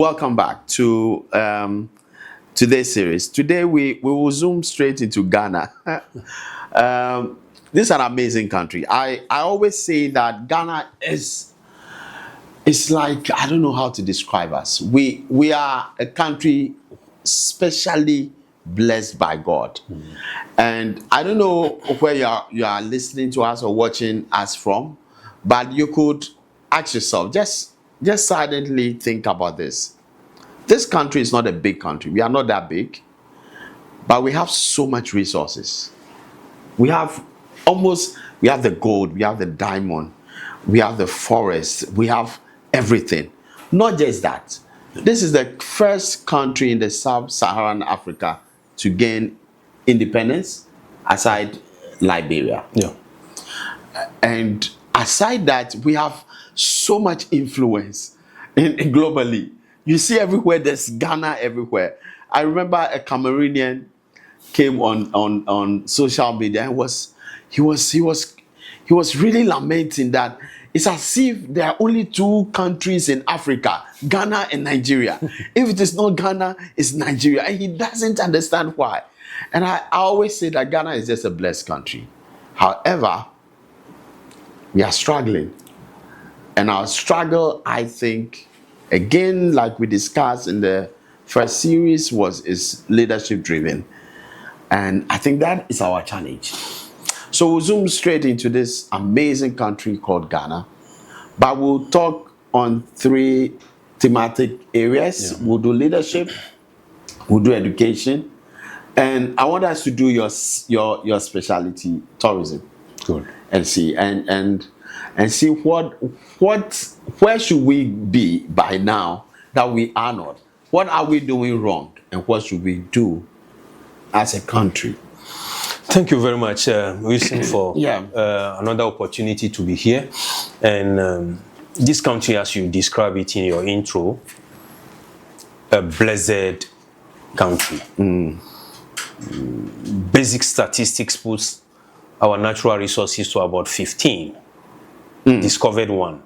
Welcome back to today's series. Today we will zoom straight into Ghana. This is an amazing country. I always say that Ghana is, it's like, I don't know how to describe us. We are a country specially blessed by God. And I don't know where you are listening to us or watching us from, but you could ask yourself, just silently think about this. This country is not a big country. We are not that big, but we have so much resources. We have the gold, we have the diamond, we have the forest, we have everything. Not just that. This is the first country in the sub-Saharan Africa to gain independence, aside Liberia. Yeah. And aside that, we have so much influence globally. You see everywhere, there's Ghana everywhere. I remember a Cameroonian came on social media and he was really lamenting that it's as if there are only two countries in Africa, Ghana and Nigeria. If it is not Ghana, it's Nigeria. And he doesn't understand why. And I always say that Ghana is just a blessed country. However, we are struggling. And our struggle, I think, again, like we discussed in the first series, is leadership driven. And I think that is our challenge. So we'll zoom straight into this amazing country called Ghana. But we'll talk on three thematic areas. Yeah. We'll do leadership, we'll do education, and I want us to do your specialty, tourism. Good. And see see where should we be by now that we are not? What are we doing wrong, and what should we do as a country? Thank you very much, Wilson, for another opportunity to be here. And this country, as you describe it in your intro, a blessed country. Basic statistics puts our natural resources to about 15. Discovered one: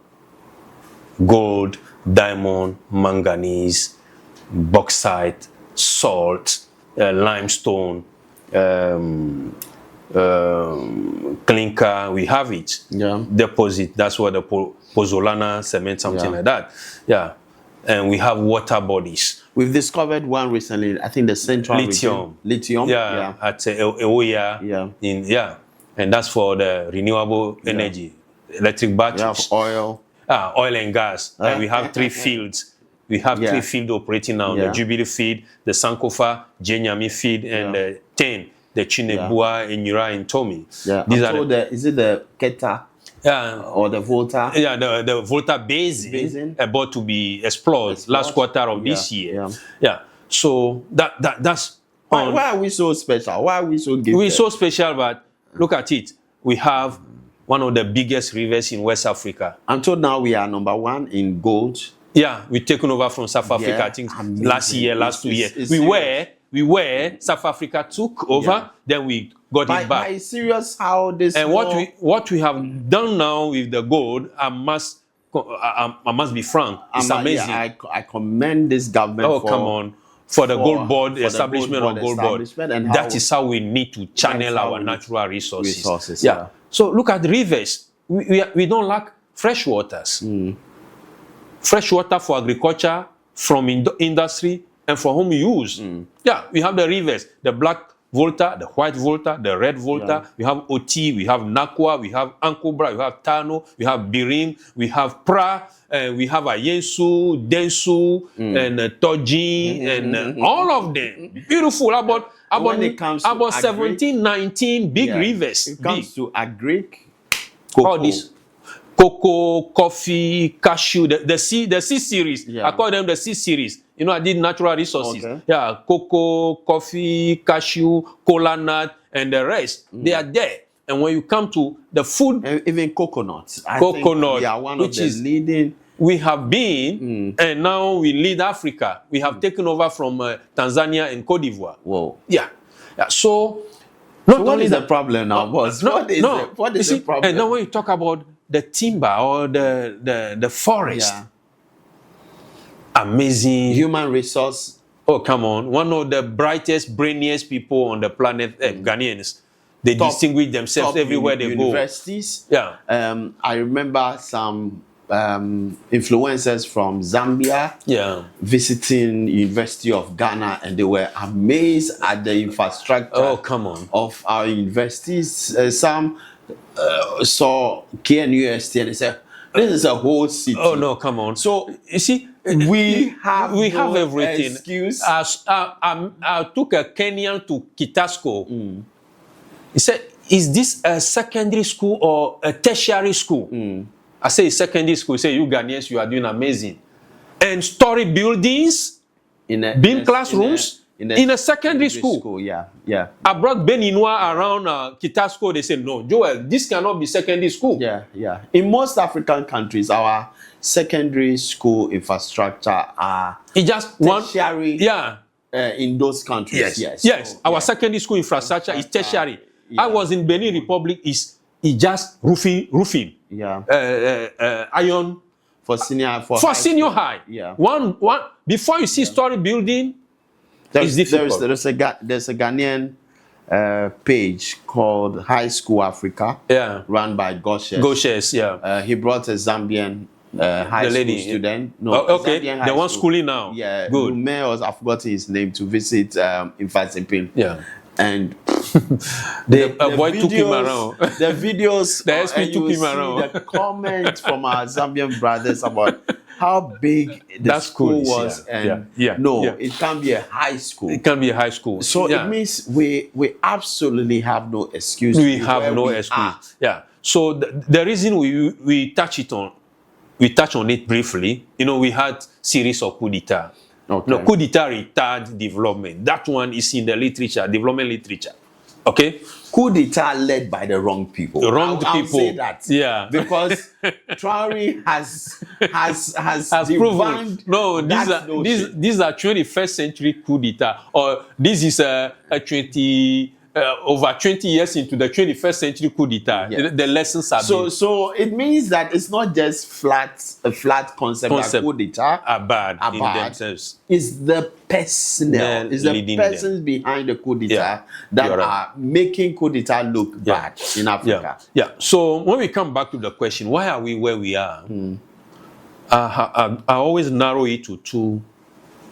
gold, diamond, manganese, bauxite, salt, limestone, clinker. We have it. Yeah. Deposit. That's what the pozzolana cement, something like that. Yeah. And we have water bodies. We've discovered one recently. I think the central lithium. Lithium. Yeah. At Ewoya. Yeah. And that's for the renewable energy, electric batteries. We have oil. Oil and gas. And we have three fields. We have three fields operating now: the Jubilee field, the Sankofa, Jenyami field, and the 10, the Chinebua, Enyura, and Tomi. Yeah. These are is it the Keta? Or the Volta? Yeah, the Volta basin about to be explored last quarter of this year. Yeah. So that's why are we so special? Why are we so gifted? We're so special, but look at it. We have one of the biggest rivers in West Africa. Until now, we are number one in gold. Yeah, we've taken over from South Africa. I think last 2 years. We were. South Africa took over. Then we got it back. It's serious how this. And what we have done now with the gold, I must be frank. It's amazing. I commend this government. For the gold board, the establishment of gold board. And that is how we need to channel our natural resources. Yeah. So look at the rivers. We don't lack fresh waters. Fresh water for agriculture, from industry, and for home use. Yeah, we have the rivers, the black Volta, the white Volta, the red Volta. We have Oti, we have Nakwa, we have Ankobra, we have Tano, we have Birim, we have Pra, we have Ayensu, Densu, and Toji, and all of them. Beautiful. About 17, 19 big rivers. It comes to agric, all this. Cocoa, coffee, cashew, the C series. I call them the C series. You know, I did natural resources. Okay. Yeah, cocoa, coffee, cashew, cola nut, and the rest. They are there. And when you come to the food, and even coconuts. I think we are one of the leading. We have been, and now we lead Africa. We have taken over from Tanzania and Cote d'Ivoire. Whoa. Yeah. So what is the problem now, boss? What is the problem? And now when you talk about the timber or the forest, amazing human resource. Oh, come on. One of the brightest, brainiest people on the planet, Ghanaians. They distinguish themselves everywhere they universities. go. Yeah. I remember some influencers from Zambia visiting University of Ghana, and they were amazed at the infrastructure of our universities. Some saw KNUST and they said, this is a whole city. Oh no, come on. So you see, we have everything. Excuse. I took a Kenyan to Kitasko. He said, is this a secondary school or a tertiary school? I say it's secondary school. He said, you Ghanaians, you are doing amazing. And story buildings, beam classrooms, in a secondary school. Yeah. I brought Beninwa around Kitasko. They said, no, Joel, this cannot be secondary school. Yeah. In most African countries, our secondary school infrastructure are tertiary. In those countries, yes. Our secondary school infrastructure is tertiary. I was in Benin Republic. It's just roofing. Iron for senior high. One before you see story building. It's difficult. There's a Ghanaian page called High School Africa. Run by Goshes. He brought a Zambian high school student. The one schooling now. Yeah, good. I've forgotten his name, to visit Infasipin. And the boy took him around. The videos, the SP took him around. The comments from our Zambian brothers about how big the school was. It can't be a high school. It can't be a high school. So it means we absolutely have no excuse. We have no excuse. So the reason we touch on it briefly. We had series of coup d'etat. Coup d'etat retard development. That one is in the literature, development literature. Okay? Coup d'etat led by the wrong people. I'll say that. Yeah. Because Traore has proven. No, these are 21st century coup d'etat. Or this is a 20 over 20 years into the 21st century coup d'etat. The lessons are so it means that it's not just a flat concept that coup d'etat are bad in themselves. It's the personnel, it's the persons behind the coup d'etat that are making coup d'etat look bad in Africa. So when we come back to the question, why are we where we are? I always narrow it to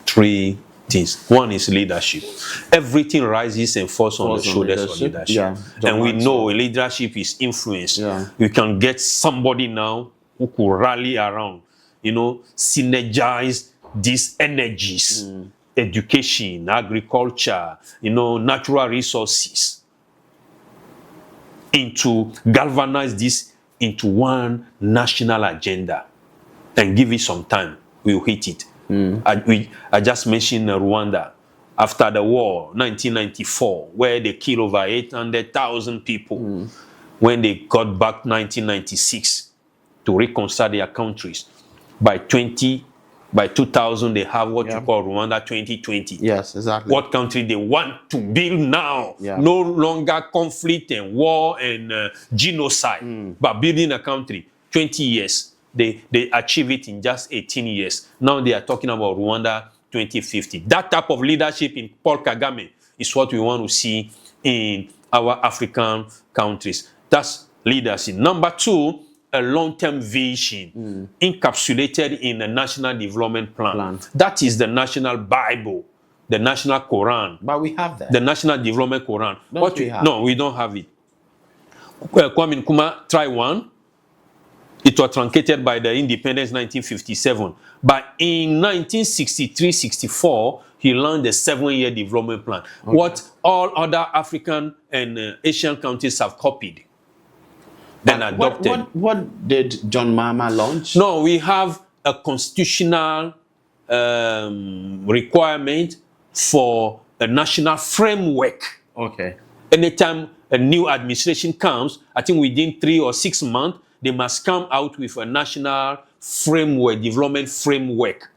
3 things. One is leadership. Everything rises and falls on the shoulders of leadership. And we know leadership is influence. You can get somebody now who could rally around, synergize these energies, education, agriculture, natural resources, into galvanize this into one national agenda and give it some time. We'll hit it. I just mentioned Rwanda after the war, 1994, where they killed over 800,000 people. When they got back 1996 to reconcile their countries. By 2000, they have what you call Rwanda 2020. Yes, exactly. What country they want to build now. No longer conflict and war and genocide, but building a country. 20 years. They achieve it in just 18 years. Now they are talking about Rwanda 2050. That type of leadership in Paul Kagame is what we want to see in our African countries. That's leadership. Number 2, a long-term vision encapsulated in a national development plan. That is the national Bible, the national Quran. But we have that. The national development Quran. No, we don't have it. Kwame Nkrumah tried one. It was truncated by the independence 1957. But in 1963-64, he launched the 7-year development plan. What all other African and Asian countries have copied. Then adopted. What did John Mahama launch? No, we have a constitutional requirement for a national framework. Okay. Anytime a new administration comes, I think within 3 or 6 months, they must come out with a national framework, development framework.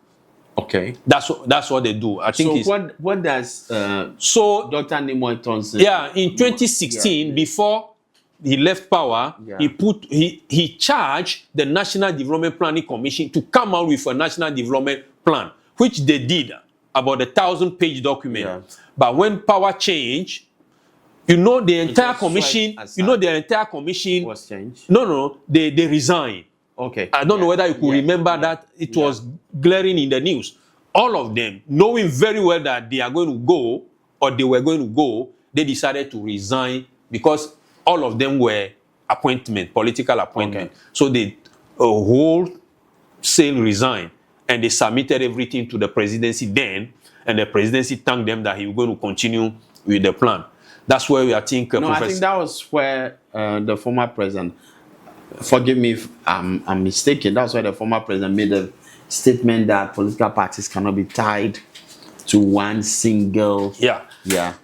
Okay. That's what they do. I think. So what does Dr. Nimoy Thompson? In 2016, before he left power, he charged the National Development Planning Commission to come out with a national development plan, which they did, about a 1,000-page document. Yeah. But when power changed, the entire commission, was changed. No, they resigned. Okay. I don't know whether you could remember that. It was glaring in the news. All of them, knowing very well that they are going to go, or they were going to go, they decided to resign because all of them were political appointment. Okay. So they wholesale resigned, and they submitted everything to the presidency then, and the presidency thanked them that he was going to continue with the plan. That's where I think I think that was where the former president, forgive me if I'm mistaken, that's where the former president made a statement that political parties cannot be tied to one single. Yeah.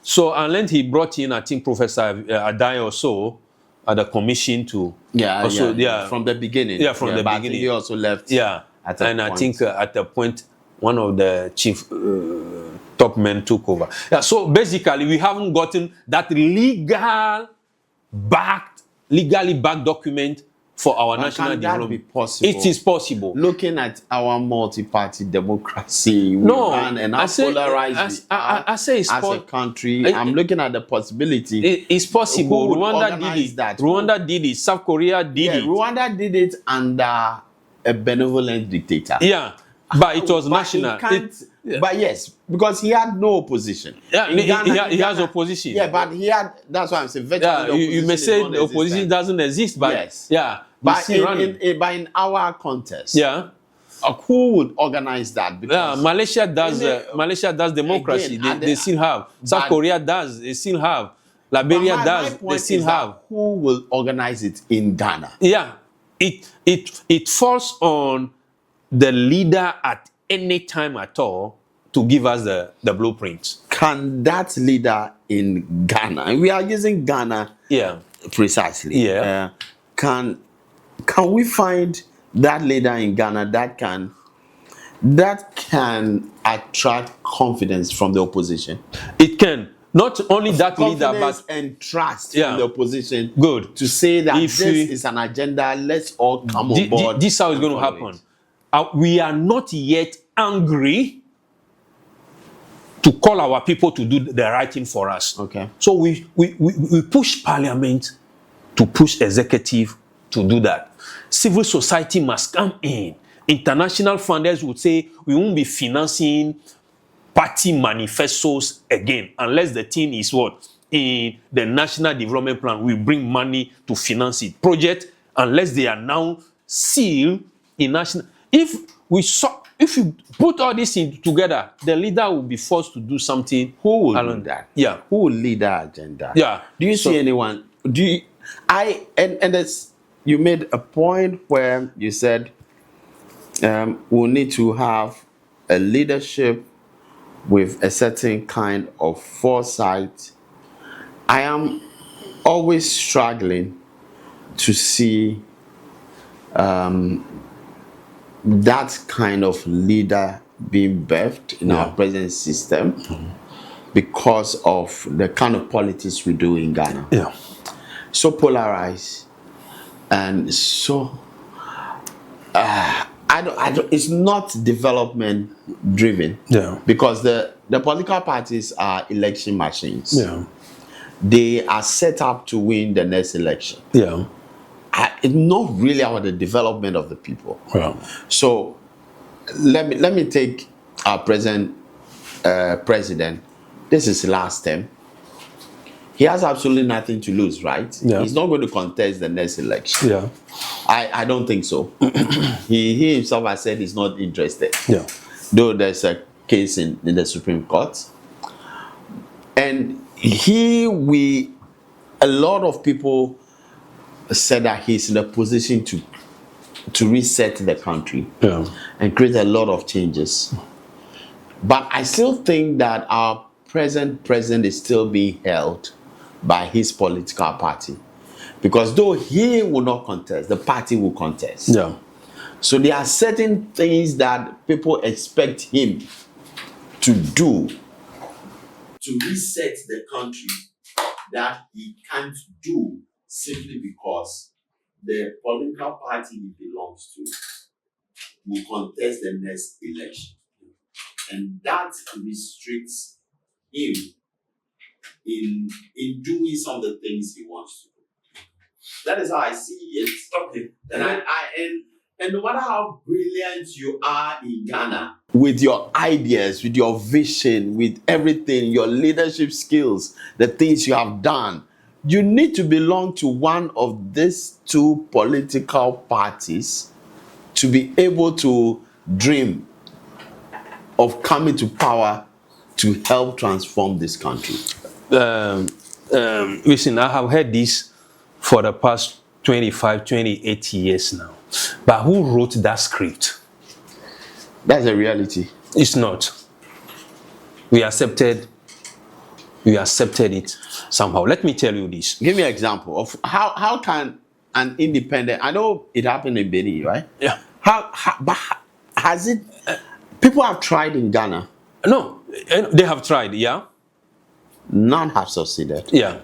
So, and then he brought in, I think, Professor Adai also at the commission to from the beginning. Yeah, from the beginning. He also left. Yeah, at and point. I think at the point one of the chief top men took over. Yeah. So basically, we haven't gotten that legally backed document for our national development. Be possible? It is possible. Looking at our multi-party democracy, and how polarized I say it's as a country, I'm looking at the possibility. It's possible. Rwanda did it. South Korea did it. Rwanda did it under a benevolent dictator. Yeah, but it was national. But yes, because he had no opposition. Yeah, he has opposition. Yeah, but he had. That's why I'm saying. You may say the opposition doesn't exist, but yes. Yeah. But in our context, who would organize that? Because Malaysia does democracy. Again, they still have. South Korea does. They still have. Liberia does. They still have. Who will organize it in Ghana? Yeah, it falls on the leader at any time at all to give us the blueprints. Can that leader in Ghana, and we are using Ghana precisely, can we find that leader in Ghana that can attract confidence from the opposition? It can. Not only that leader, but and trust from the opposition. Good. To say that this is an agenda, let's all come on board. This is how it's going to happen. We are not yet angry to call our people to do the right thing for us. Okay. So we push Parliament to push executive to do that. Civil society must come in. International funders would say we won't be financing party manifestos again unless the thing is what? In the National Development Plan, we bring money to finance it. Project, unless they are now sealed in national. If you put all this together, the leader will be forced to do something. Who will do that? Yeah. Who will lead that agenda? Yeah. Do you see anyone? You made a point where you said we'll need to have a leadership with a certain kind of foresight. I am always struggling to see that kind of leader being birthed in our present system because of the kind of politics we do in Ghana. Yeah. So polarized and so it's not development driven. Yeah. Because the political parties are election machines. Yeah. They are set up to win the next election. Yeah. It's not really about the development of the people. Yeah. So let me take our present president. This is his last term. He has absolutely nothing to lose, right? Yeah. He's not going to contest the next election. Yeah. I don't think so. he himself has said he's not interested. Yeah. Though there's a case in the Supreme Court. And a lot of people said that he's in a position to reset the country and create a lot of changes. But I still think that our present president is still being held by his political party. Because though he will not contest, the party will contest. Yeah. So there are certain things that people expect him to do to reset the country that he can't do simply because the political party he belongs to will contest the next election. And that restricts him in doing some of the things he wants to do. That is how I see it. Okay. And no matter how brilliant you are in Ghana, with your ideas, with your vision, with everything, your leadership skills, the things you have done, you need to belong to one of these two political parties to be able to dream of coming to power to help transform this country. Listen, I have heard this for the past 25, 28 years now. But who wrote that script? That's a reality. It's not. We accepted it somehow. Let me tell you this. Give me an example of how can an independent, I know it happened in Benin, right? Yeah. But has it, people have tried in Ghana. No, they have tried, yeah? None have succeeded. Yeah.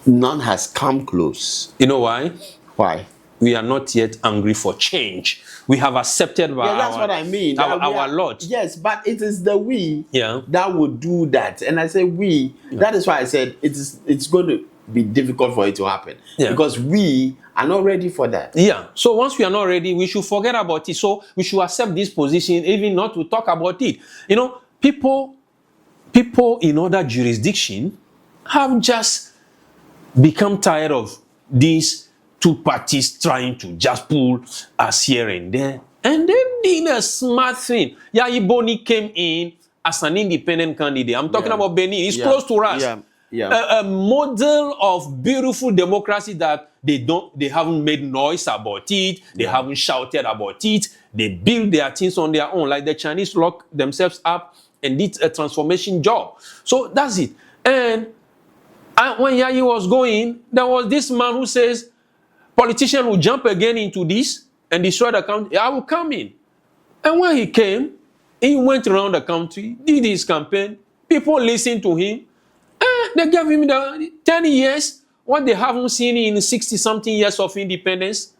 None has come close. You know why? Why? We are not yet angry for change. We have accepted by that's what I mean. Our Lord. Yes, but it is the we that would do that. And I say we, that is why I said it's going to be difficult for it to happen. Yeah. Because we are not ready for that. Yeah. So once we are not ready, we should forget about it. So we should accept this position, even not to talk about it. You know, people in other jurisdictions have just become tired of these two parties trying to just pull us here and there. And they did a smart thing. Yayi Boni came in as an independent candidate. I'm talking about Benin. It's close to us. A model of beautiful democracy that they haven't made noise about it. They haven't shouted about it. They build their things on their own. Like the Chinese locked themselves up and did a transformation job. So that's it. And when Yayi was going, there was this man who says, politician will jump again into this and destroy the country. I will come in. And when he came, he went around the country, did his campaign. People listened to him. They gave him the 10 years. What they haven't seen in 60-something years of independence,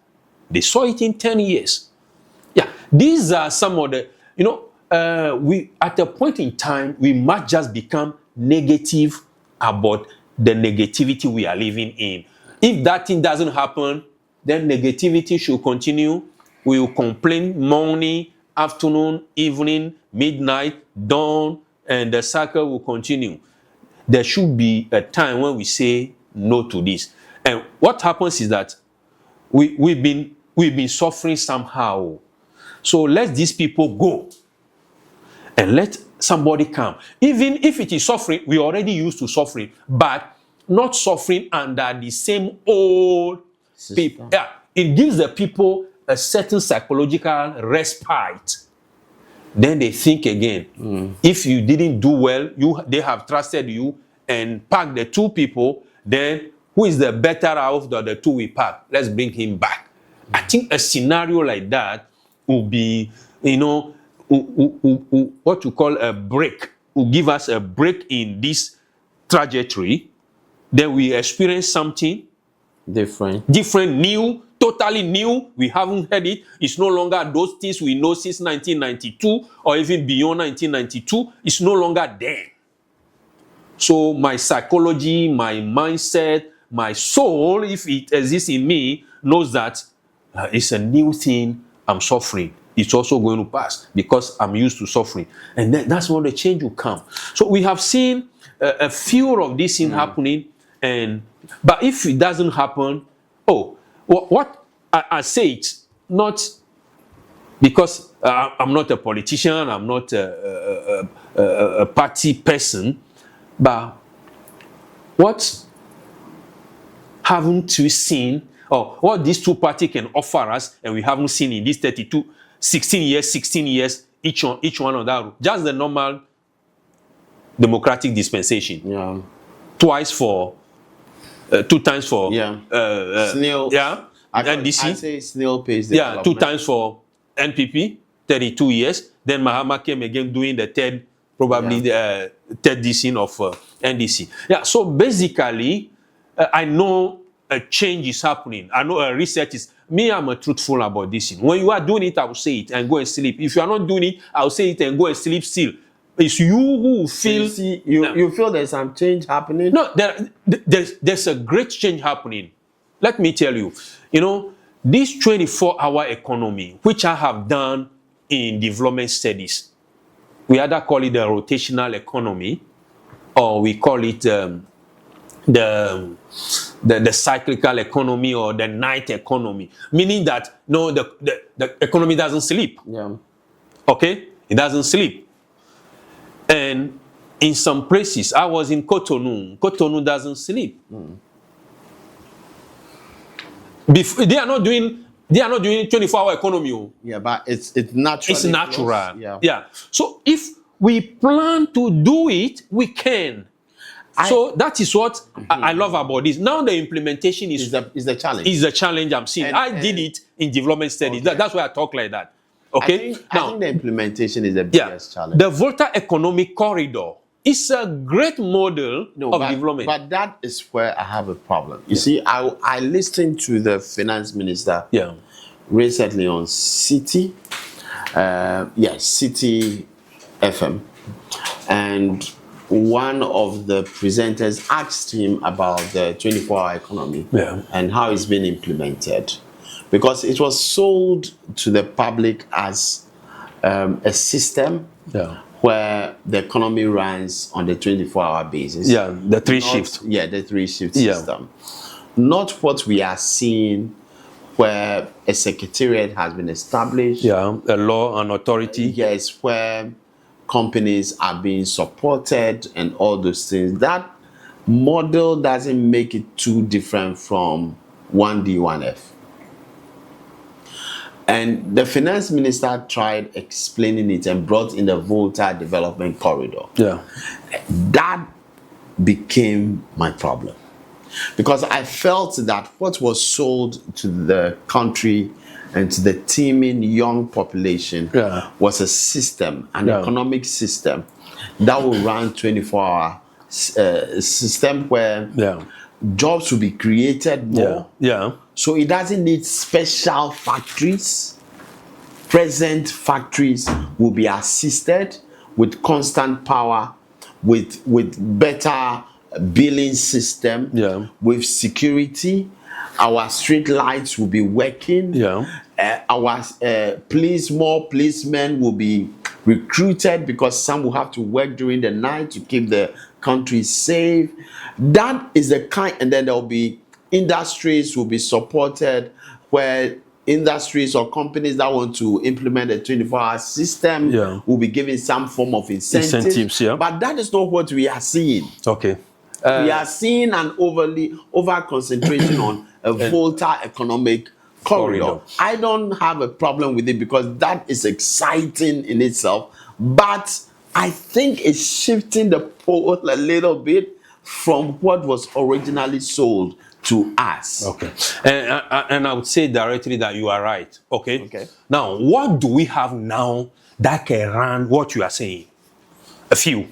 they saw it in 10 years. Yeah, these are some of the, we at a point in time, we must just become negative about the negativity we are living in. If that thing doesn't happen, then negativity should continue. We will complain morning, afternoon, evening, midnight, dawn, and the cycle will continue. There should be a time when we say no to this. And what happens is that we've been suffering somehow. So let these people go and let somebody come. Even if it is suffering, we already used to suffering, but not suffering under the same old people. Yeah, it gives the people a certain psychological respite. Then they think again. If you didn't do well, they have trusted you and packed the two people, then who is the better out of the two we pack? Let's bring him back. I think a scenario like that will be, what you call a break, will give us a break in this trajectory. Then we experience something different, new, totally new. We haven't heard it. It's no longer those things we know since 1992 or even beyond 1992. It's no longer there. So my psychology, my mindset, my soul, if it exists in me, knows that it's a new thing I'm suffering. It's also going to pass because I'm used to suffering. And that's when the change will come. So we have seen a few of these things happening. But if it doesn't happen, what I say it not because I'm not a politician, I'm not a party person, but what haven't we seen, or what these two parties can offer us, and we haven't seen in these 16 years, each one of that, just the normal democratic dispensation. Yeah. Two times for Snail. NDC. I say snail pace. 2 times for NPP, 32 years. Then Mahama came again doing the third edition of NDC. Yeah. So basically, I know a change is happening. I know a reset is. me, I'm a truthful about this. When you are doing it, I will say it and go and sleep. If you are not doing it, I'll say it and go and sleep still. It's you who feel. You feel there's some change happening? No, there's a great change happening. Let me tell you, this 24-hour economy, which I have done in development studies, we either call it the rotational economy, or we call it the cyclical economy, or the night economy, meaning that the economy doesn't sleep. Yeah. Okay, it doesn't sleep. And in some places, I was in Cotonou. Cotonou doesn't sleep. They are not doing 24-hour economy. Yeah, but it's natural. It's natural. Yeah. So if we plan to do it, we can. So that is what I love about this. Now the implementation is the challenge. Is the challenge I'm seeing. I did it in development studies. Okay. That's why I talk like that. Okay. I think the implementation is the biggest challenge. The Volta Economic Corridor is a great model of development. But that is where I have a problem. You see, I listened to the finance minister recently on City, City FM, and one of the presenters asked him about the 24-hour economy and how it's been implemented, because it was sold to the public as a system where the economy runs on the 24-hour basis. The three-shift. The three-shift system. Not what we are seeing, where a secretariat has been established. A law and authority. Yes, where companies are being supported and all those things. That model doesn't make it too different from 1D, 1F. And the finance minister tried explaining it and brought in the Volta Development Corridor. That became my problem, because I felt that what was sold to the country and to the teeming young population was a system, an economic system that will run 24-hour system where jobs will be created more. So it doesn't need special factories. Present factories will be assisted with constant power, with better billing system, with security. Our street lights will be working. Our more policemen will be recruited, because some will have to work during the night to keep the country safe. That is the kind, and then there will be industries will be supported, where industries or companies that want to implement a 24-hour system will be given some form of incentives. But that is not what we are seeing. We are seeing an over concentration on a Volta Economic Corridor. I don't have a problem with it, because that is exciting in itself. But I think it's shifting the pole a little bit from what was originally sold to us. And I would say directly that you are right. Now, what do we have now that can run what you are saying? A few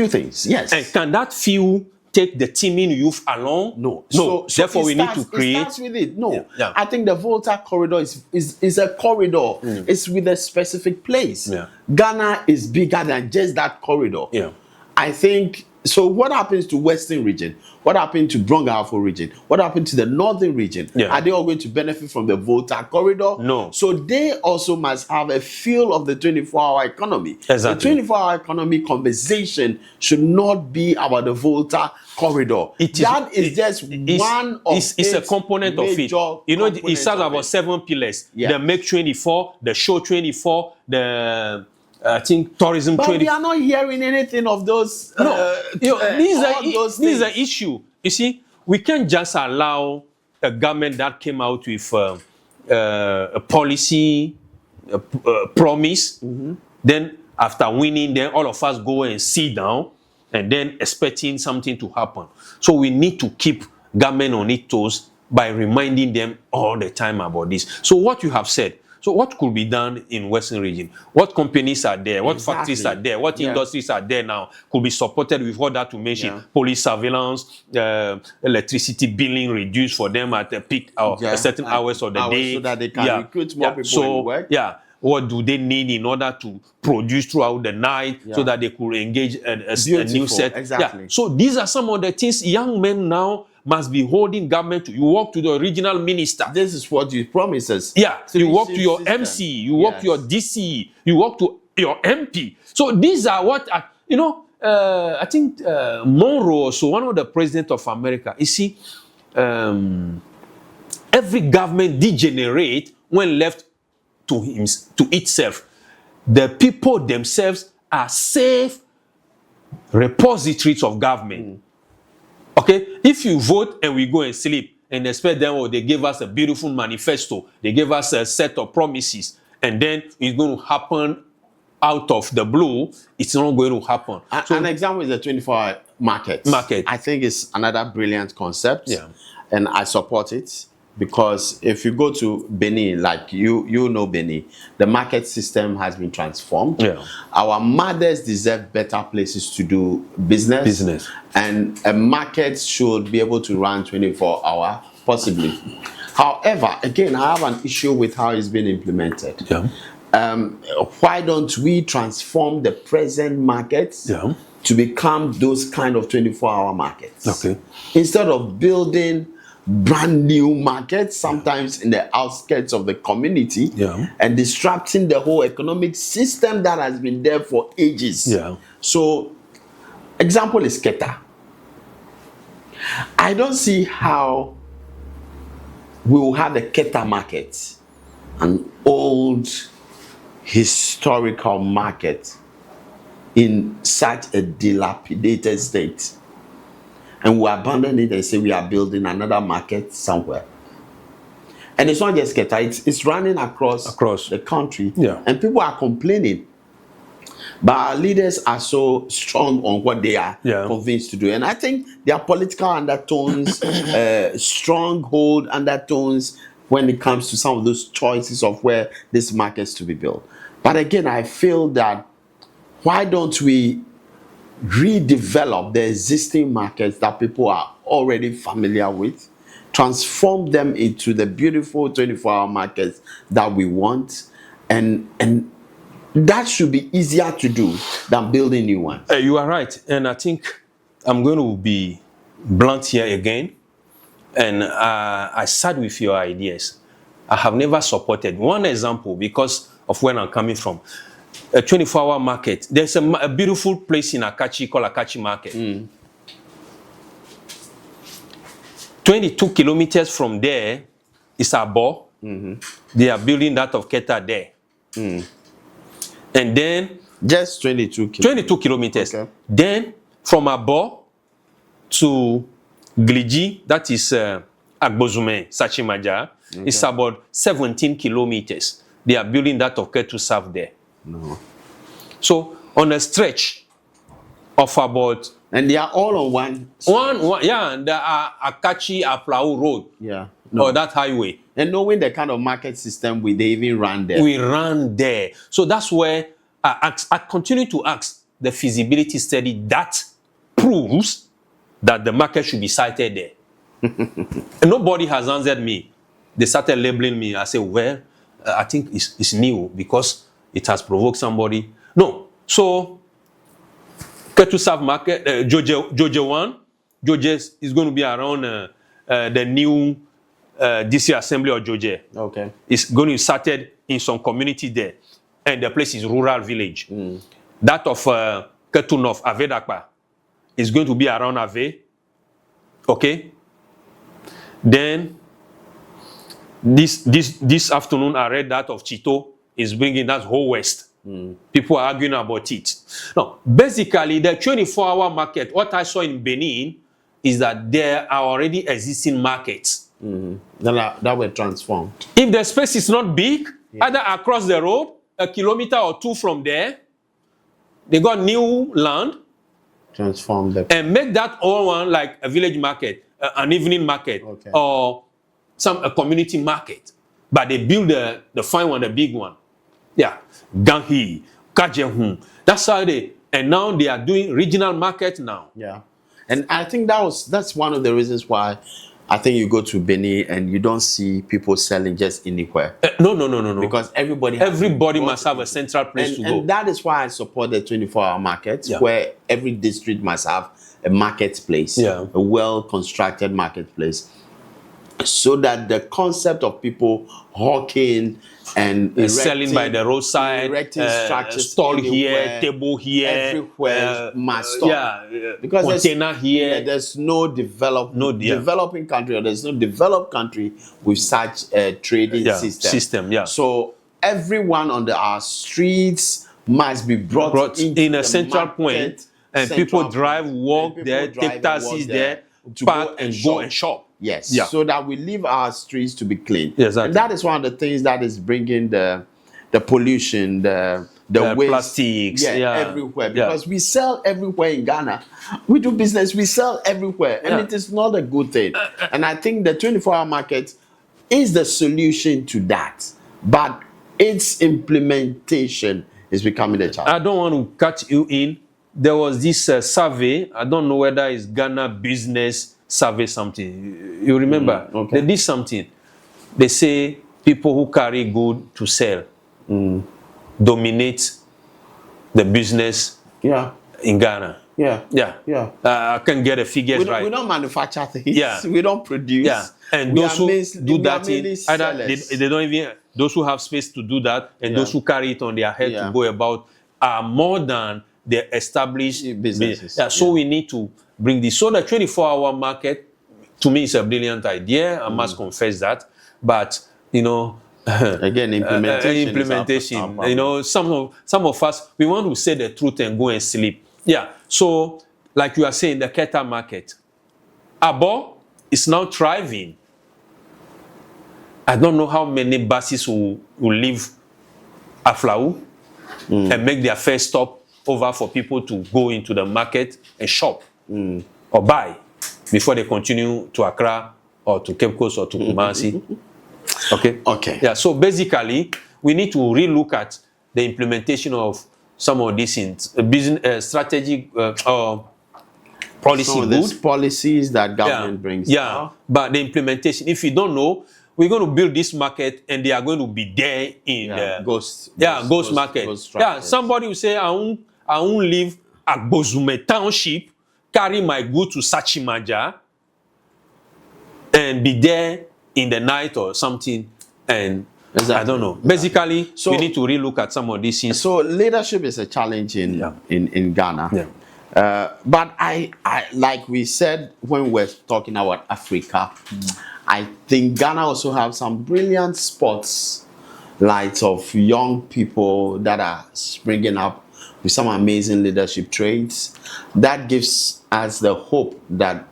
things, yes. And can that few take the teeming youth along? No. So therefore, we need to create. It starts with it. No. I think the Volta Corridor is a corridor. It's with a specific place. Ghana is bigger than just that corridor. I think. So what happens to Western region? What happened to Brong-Ahafo region? What happened to the Northern region? Are they all going to benefit from the Volta Corridor? No. So they also must have a feel of the 24-hour economy. Exactly. The 24-hour economy conversation should not be about the Volta Corridor. It's a component of it. It starts about 7 pillars. The Make 24, the Show 24, the tourism. But we are not hearing anything of those. This is an issue. You see, we can't just allow a government that came out with a policy, a promise. Then after winning, then all of us go and sit down and then expecting something to happen. So we need to keep government on its toes by reminding them all the time about this. So what you have said, So what could be done in Western region? What companies are there? What factories are there? What industries are there now? Could be supported with all that to mention. Police surveillance, electricity billing reduced for them at a peak or certain hours of the day. So that they can recruit more people in work. What do they need in order to produce throughout the night so that they could engage a new set? Exactly. So these are some of the things young men now must be holding government to. You walk to the regional minister. This is what you promise us. You walk to your MC, you walk to your DC, you walk to your MP. So these are what, I think Monroe, so one of the presidents of America, you see, every government degenerate when left to itself. The people themselves are safe repositories of government. Okay, if you vote and we go and sleep and expect them, they gave us a beautiful manifesto, they gave us a set of promises, and then it's going to happen out of the blue, it's not going to happen. So, an example is the 24-hour market. I think it's another brilliant concept, and I support it. Because if you go to Benin, like you know Benin, the market system has been transformed. Our mothers deserve better places to do business. And a market should be able to run 24-hour, possibly. However, again, I have an issue with how it's been implemented. Why don't we transform the present markets to become those kind of 24-hour markets? Instead of building brand new markets, sometimes in the outskirts of the community, and disrupting the whole economic system that has been there for ages. So, example is Keta. I don't see how we will have the Keta market, an old historical market, in such a dilapidated state. And we abandon it and say we are building another market somewhere. And it's not just Keta, it's running across the country. And people are complaining. But our leaders are so strong on what they are convinced to do. And I think there are political undertones, stronghold undertones when it comes to some of those choices of where this market is to be built. But again, I feel that why don't we redevelop the existing markets that people are already familiar with, transform them into the beautiful 24-hour markets that we want, and that should be easier to do than building new ones. You are right, and I think I'm going to be blunt here again, and I side with your ideas. I have never supported one example because of where I'm coming from. A 24-hour market. There's a beautiful place in Akachi called Akachi Market. 22 kilometers from there is Abo. They are building that of Keta there. And then... Just 22 kilometers. 22 kilometers. Okay. Then from Abo to Gliji, that is Agbozume, Sachimaja, it's about 17 kilometers. They are building that of Ketu South there. So on a stretch of about, and they are all on one, the Akachi Aflau Road, or that highway. And knowing the kind of market system they even ran there. We ran there. So that's where I continue to ask the feasibility study that proves that the market should be sited there. And nobody has answered me. They started labeling me. I said, well, I think it's new because it has provoked somebody. No. So, Ketu South Market, Joje 1, Joje is going to be around the new DC Assembly of Joje. Okay. It's going to be started in some community there. And the place is rural village. That of Ketu North, Avedakpa, is going to be around Ave. Okay. Then, this afternoon, I read that of Chito is bringing that whole West. People are arguing about it. Now, basically, the 24-hour market, what I saw in Benin is that there are already existing markets. That were transformed. If the space is not big, either across the road, a kilometer or two from there, they got new land. Transform them. And make that all one like a village market, an evening market, or a community market. but they build the fine one, the big one. Yeah, Ganghi, Kajehun. That's how and now they are doing regional market now. Yeah, and I think that's one of the reasons why I think you go to Benin and you don't see people selling just anywhere. No. Because everybody must have a central place to go. And that is why I support the 24-hour market, where every district must have a marketplace, a well-constructed marketplace, so that the concept of people hawking and selling by the roadside, stall here, table here, everywhere must stop. Because container here. There's no developing country, or there's no developed country with such a trading system. So everyone on our streets must be brought in a central point, and people walk there, take taxis there, to park and go and shop. Yes, so that we leave our streets to be clean. Exactly. And that is one of the things that is bringing the pollution, the waste, plastics, everywhere. Because we sell everywhere in Ghana. We do business, we sell everywhere, and it is not a good thing. And I think the 24-hour market is the solution to that, but its implementation is becoming a challenge. I don't want to cut you in. There was this survey. I don't know whether it's Ghana Business Survey something. You remember? They did something. They say people who carry good to sell dominate the business in Ghana. I can get the figures right. We don't manufacture things. We don't produce. And those who do that either they don't even, those who have space to do that, and those who carry it on their head to go about are more than the established businesses. So we need to bring this. So the 24-hour market, to me, is a brilliant idea. I must confess that. But, again, implementation. Some of us, we want to say the truth and go and sleep. So, like you are saying, the Keta market. Abo is now thriving. I don't know how many buses will leave Aflau and make their first stop over for people to go into the market and shop or buy before they continue to Accra or to Cape Coast or to Kumasi. Okay. So basically, we need to relook at the implementation of some of these business strategic policies that government brings. But the implementation, if you don't know, we're going to build this market and they are going to be there in the ghost market. Somebody will say, I won't leave Agbozume Township, carry my goods to Sachimaja, and be there in the night or something. And I don't know. Basically, we need to relook at some of these things. So leadership is a challenge in Ghana. But I like we said when we were talking about Africa, I think Ghana also have some brilliant spots, lights of young people that are springing up with some amazing leadership traits. That gives us the hope that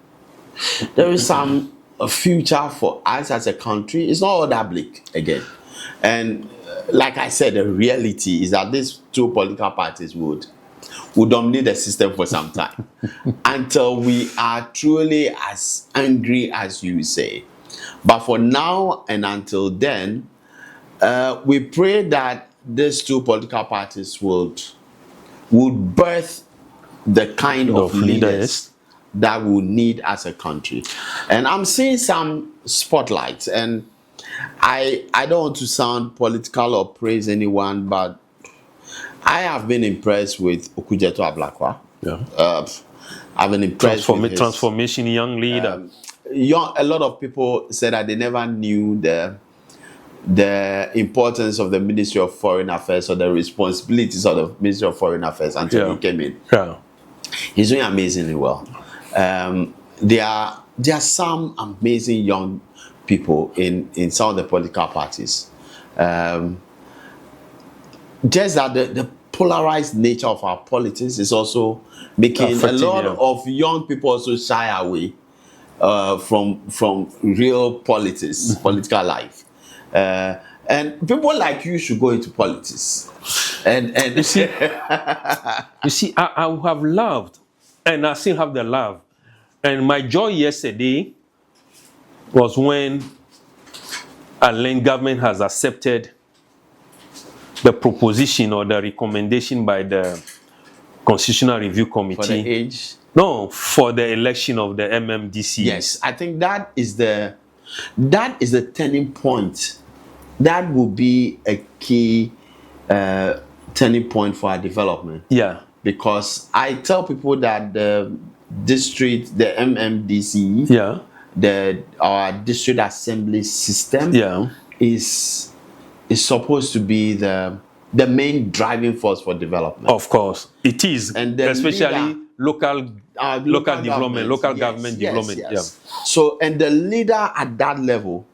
there is a future for us as a country. It's not all that bleak again. And like I said, the reality is that these two political parties would dominate the system for some time until we are truly as angry as you say. But for now and until then, we pray that these two political parties would birth the kind of leaders that we need as a country. And I'm seeing some spotlights, and I don't want to sound political or praise anyone, but I have been impressed with Okujeto Ablakwa. I've been impressed with his transformation young leader. A lot of people said that they never knew the importance of the Ministry of Foreign Affairs or the responsibilities of the Ministry of Foreign Affairs until he came in. He's doing amazingly well. There are some amazing young people in some of the political parties. Just that the polarized nature of our politics is also making a lot of young people also shy away from real politics, political life. And people like you should go into politics. And you see, I would have loved, and I still have the love. And my joy yesterday was when and then government has accepted the proposition or the recommendation by the Constitutional Review Committee. For the age? No, for the election of the MMDC. Yes, I think that is the turning point. That will be a key turning point for our development. Yeah. Because I tell people that the district, the MMDC, yeah, our district assembly system, yeah, is supposed to be the main driving force for development. Of course, it is, and especially local development, local government development. Yes. Yeah. So, and the leader at that level,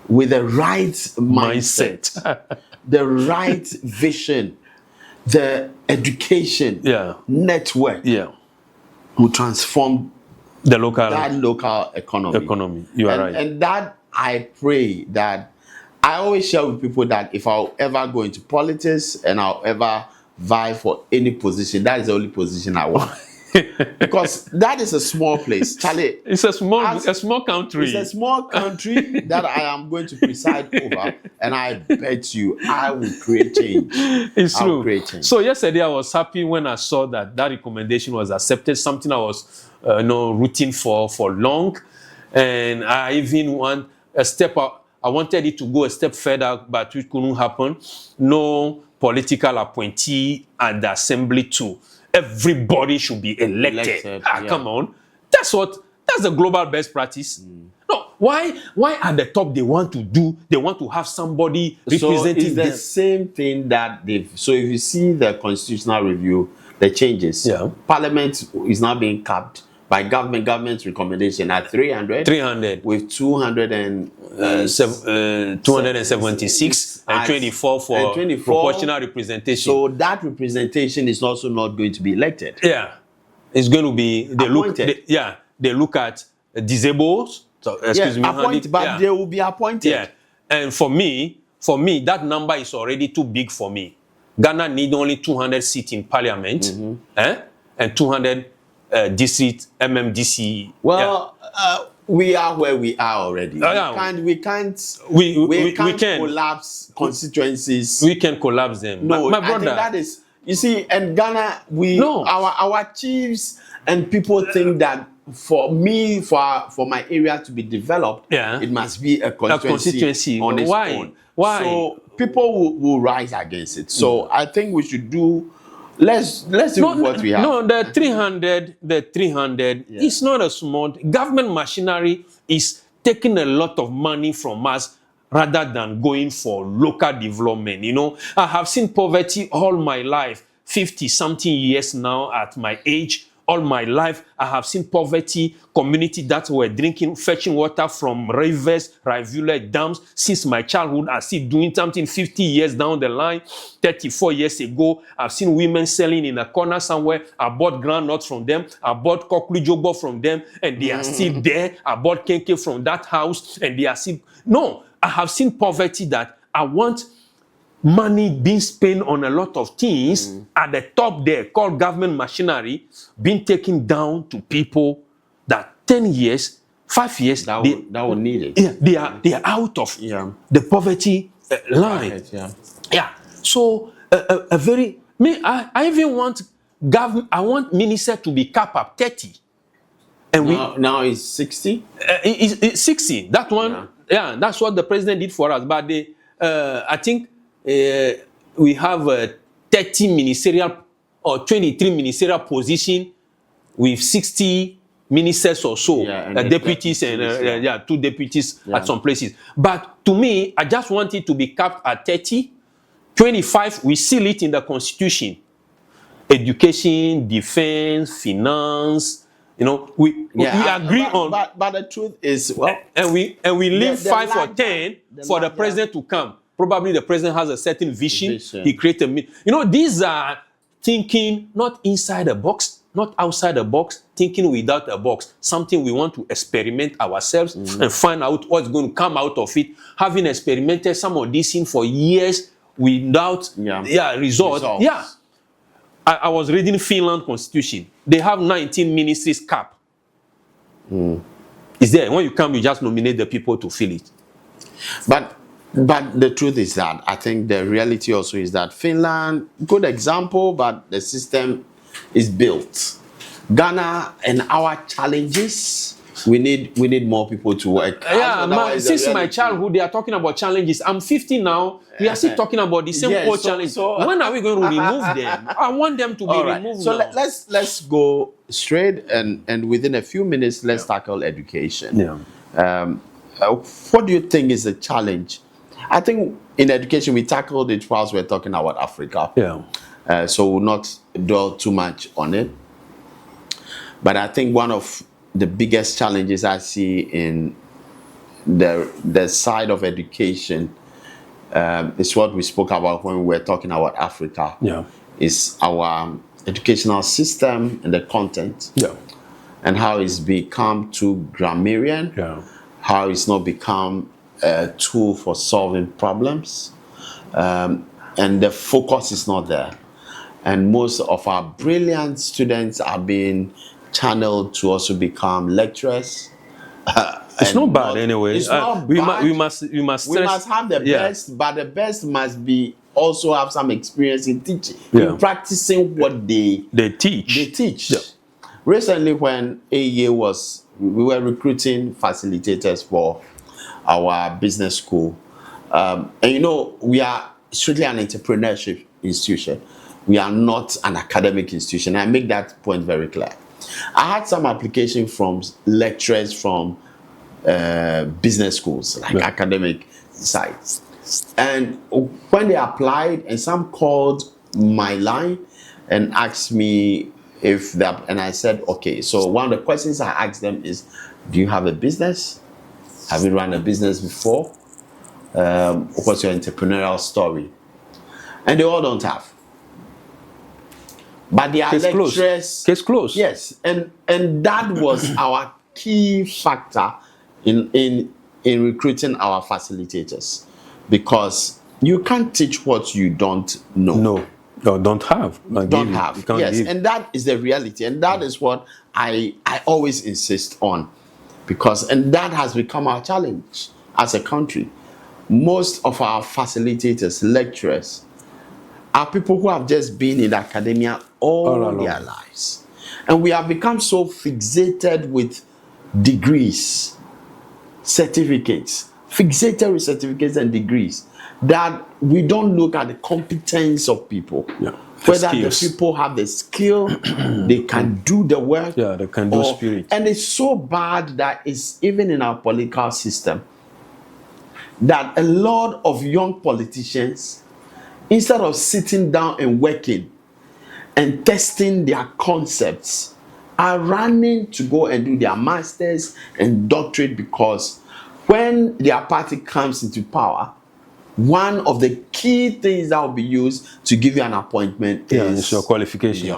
with the right mindset, the right vision, the education, network, will transform the local economy. You are right. And that, I pray that, I always share with people that if I'll ever go into politics and I'll ever vie for any position, that is the only position I want. Because that is a small place. Charlie, it's a small country. It's a small country that I am going to preside over, and I bet you I will create change. It's true. So yesterday I was happy when I saw that recommendation was accepted, something I was rooting for long, and I even want a step up. I wanted it to go a step further, but it couldn't happen. No political appointee at the assembly too. Everybody should be elected. Come on. That's the global best practice. No, why at the top they want to have somebody representing them? It's the same thing that so if you see the constitutional review, the changes, Parliament is now being capped by government's recommendation at 300 with 276 and 24 for proportional representation. So that representation is also not going to be elected. Yeah, it's going to be they look at disabled. So excuse me, but they will be appointed. Yeah, and for me, that number is already too big for me. Ghana need only 200 seats in Parliament, and 200. District MMDC. Well, we are where we are already. We can't collapse constituencies. We can collapse them. No, my brother. I think that is. You see, in Ghana, our chiefs and people think that for my area to be developed, it must be a constituency on its own. Why? So people will rise against it. So I think we should do. Let's do what we have. No, the 300 is not a small. Government machinery is taking a lot of money from us rather than going for local development. I have seen poverty all my life, 50-something years now at my age. All my life, I have seen poverty, community that were fetching water from rivers, rivulet, dams. Since my childhood, I see doing something 50 years down the line, 34 years ago. I've seen women selling in a corner somewhere. I bought groundnuts from them. I bought koklujobo from them, and they are still there. I bought kenke from that house, and they are still... No, I have seen poverty that I want... money being spent on a lot of things at the top there called government machinery being taken down to people that 10 years, 5 years that will need it. Yeah, they are out of the poverty line. So a very I even want I want minister to be capped at 30. And now it's 60. It's 60. That one, that's what the president did for us. But I think. We have 30 ministerial or 23 ministerial position with 60 ministers or so, deputies and 2 deputies at some places. But to me, I just want it to be capped at 30. 25, we seal it in the constitution. Education, defense, finance. We agree on. But the truth is, and we leave 5 or 10 for the president to come. Probably the president has a certain vision. He created these are thinking not inside a box, not outside the box, thinking without a box. Something we want to experiment ourselves and find out what's going to come out of it. Having experimented some of these things for years without results. I was reading Finland constitution. They have 19 ministries cap. Is there when you come, you just nominate the people to fill it. But the truth is that I think the reality also is that Finland, good example, but the system is built. Ghana and our challenges, we need more people to work. Since my childhood, they are talking about challenges. I'm 50 now. We are still talking about the same old challenges. So when are we going to remove them? I want them to be removed. So now. let's go straight and within a few minutes, let's tackle education. Yeah. What do you think is the challenge? I think in education we tackled it whilst we're talking about Africa. Yeah. So we'll not dwell too much on it. But I think one of the biggest challenges I see in the side of education is what we spoke about when we were talking about Africa. Yeah. Is our educational system and the content. Yeah. And how it's become too grammarian. Yeah. How it's not become a tool for solving problems. And the focus is not there. And most of our brilliant students are being channeled to also become lecturers. It's not bad anyway. It's not bad. We must have the best, but the best must be also have some experience in teaching, in practicing what they teach. Yeah. Recently, when we were recruiting facilitators for our business school, and we are strictly an entrepreneurship institution. We are not an academic institution. I make that point very clear. I had some application from lecturers from business schools, like academic sites. And when they applied, and some called my line and asked me and I said, okay. So one of the questions I asked them is, do you have a business? Have you run a business before? What's your entrepreneurial story? And they all don't have. But they are lecturers. Case closed. Yes, and that was our key factor in recruiting our facilitators, because you can't teach what you don't know. Don't have. Yes, and that is the reality, and that is what I always insist on, and that has become our challenge as a country. Most of our facilitators, lecturers, are people who have just been in academia all their lives. And we have become so fixated with degrees, certificates, and degrees, that we don't look at the competence of people. Yeah. Whether the people have the skill, they can do the work. Yeah, they can do spirit. And it's so bad that it's even in our political system that a lot of young politicians, instead of sitting down and working and testing their concepts, are running to go and do their masters and doctorate, because when their party comes into power, one of the key things that will be used to give you an appointment is your qualification.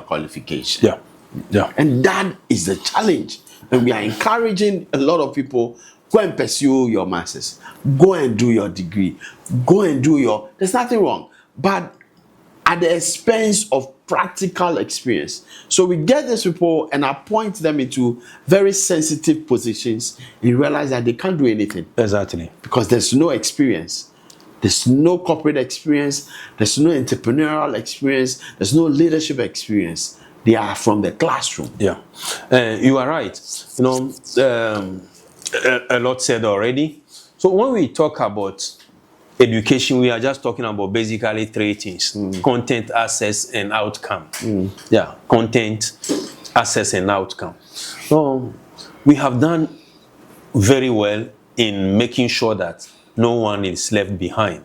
Yeah. And that is the challenge. And we are encouraging a lot of people, go and pursue your masters, go and do your degree, there's nothing wrong, but at the expense of practical experience. So we get these people and appoint them into very sensitive positions and realize that they can't do anything. Exactly. Because there's no experience. There's no corporate experience. There's no entrepreneurial experience. There's no leadership experience. They are from the classroom. Yeah. You are right. A lot said already. So when we talk about education, we are just talking about basically three things: content, access, and outcome. Yeah, content, access, and outcome. So we have done very well in making sure that no one is left behind